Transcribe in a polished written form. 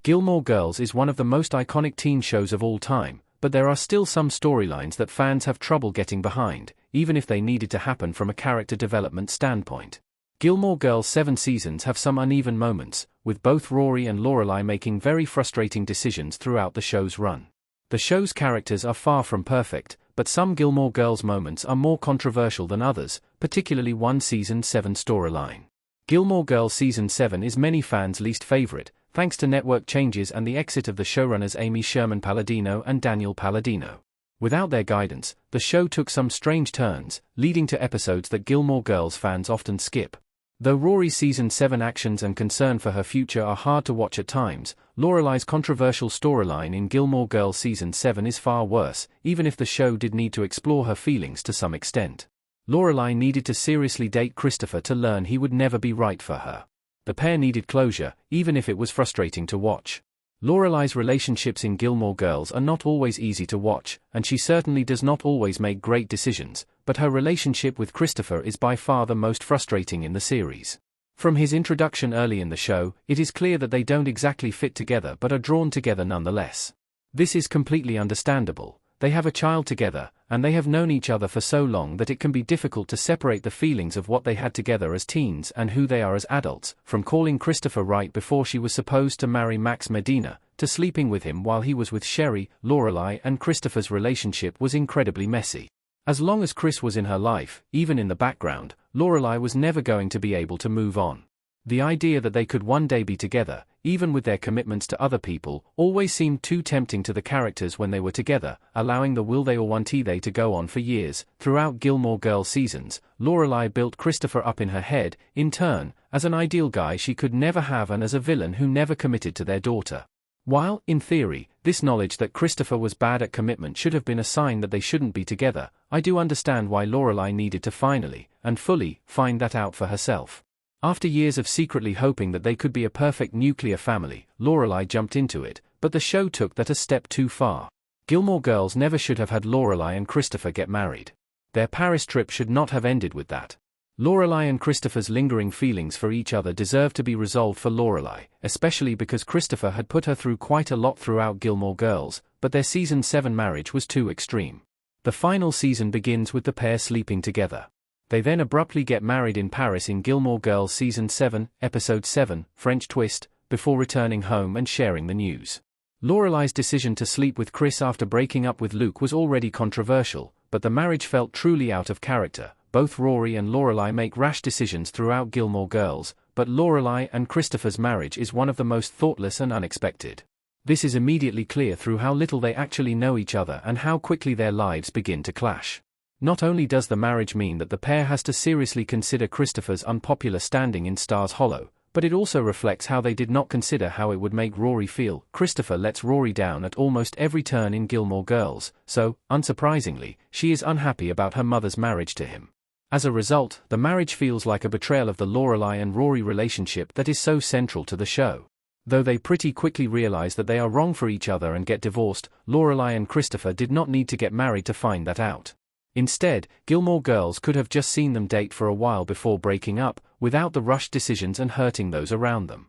Gilmore Girls is one of the most iconic teen shows of all time, but there are still some storylines that fans have trouble getting behind, even if they needed to happen from a character development standpoint. Gilmore Girls' 7 seasons have some uneven moments, with both Rory and Lorelai making very frustrating decisions throughout the show's run. The show's characters are far from perfect, but some Gilmore Girls moments are more controversial than others, particularly one Season 7 storyline. Gilmore Girls Season 7 is many fans' least favorite, thanks to network changes and the exit of the showrunners Amy Sherman-Palladino and Daniel Palladino. Without their guidance, the show took some strange turns, leading to episodes that Gilmore Girls fans often skip. Though Rory's Season 7 actions and concern for her future are hard to watch at times, Lorelai's controversial storyline in Gilmore Girls Season 7 is far worse, even if the show did need to explore her feelings to some extent. Lorelai needed to seriously date Christopher to learn he would never be right for her. The pair needed closure, even if it was frustrating to watch. Lorelai's relationships in Gilmore Girls are not always easy to watch, and she certainly does not always make great decisions, but her relationship with Christopher is by far the most frustrating in the series. From his introduction early in the show, it is clear that they don't exactly fit together but are drawn together nonetheless. This is completely understandable. They have a child together, and they have known each other for so long that it can be difficult to separate the feelings of what they had together as teens and who they are as adults, from calling Christopher right before she was supposed to marry Max Medina, to sleeping with him while he was with Sherry. Lorelai and Christopher's relationship was incredibly messy. As long as Chris was in her life, even in the background, Lorelai was never going to be able to move on. The idea that they could one day be together, even with their commitments to other people, always seemed too tempting to the characters when they were together, allowing the will they or won't they to go on for years. Throughout Gilmore Girls seasons, Lorelai built Christopher up in her head, in turn, as an ideal guy she could never have and as a villain who never committed to their daughter. While, in theory, this knowledge that Christopher was bad at commitment should have been a sign that they shouldn't be together, I do understand why Lorelai needed to finally, and fully, find that out for herself. After years of secretly hoping that they could be a perfect nuclear family, Lorelai jumped into it, but the show took that a step too far. Gilmore Girls never should have had Lorelai and Christopher get married. Their Paris trip should not have ended with that. Lorelai and Christopher's lingering feelings for each other deserve to be resolved for Lorelai, especially because Christopher had put her through quite a lot throughout Gilmore Girls, but their Season 7 marriage was too extreme. The final season begins with the pair sleeping together. They then abruptly get married in Paris in Gilmore Girls Season 7, Episode 7, French Twist, before returning home and sharing the news. Lorelai's decision to sleep with Chris after breaking up with Luke was already controversial, but the marriage felt truly out of character. Both Rory and Lorelai make rash decisions throughout Gilmore Girls, but Lorelai and Christopher's marriage is one of the most thoughtless and unexpected. This is immediately clear through how little they actually know each other and how quickly their lives begin to clash. Not only does the marriage mean that the pair has to seriously consider Christopher's unpopular standing in Stars Hollow, but it also reflects how they did not consider how it would make Rory feel. Christopher lets Rory down at almost every turn in Gilmore Girls, so, unsurprisingly, she is unhappy about her mother's marriage to him. As a result, the marriage feels like a betrayal of the Lorelai and Rory relationship that is so central to the show. Though they pretty quickly realize that they are wrong for each other and get divorced, Lorelai and Christopher did not need to get married to find that out. Instead, Gilmore Girls could have just seen them date for a while before breaking up, without the rushed decisions and hurting those around them.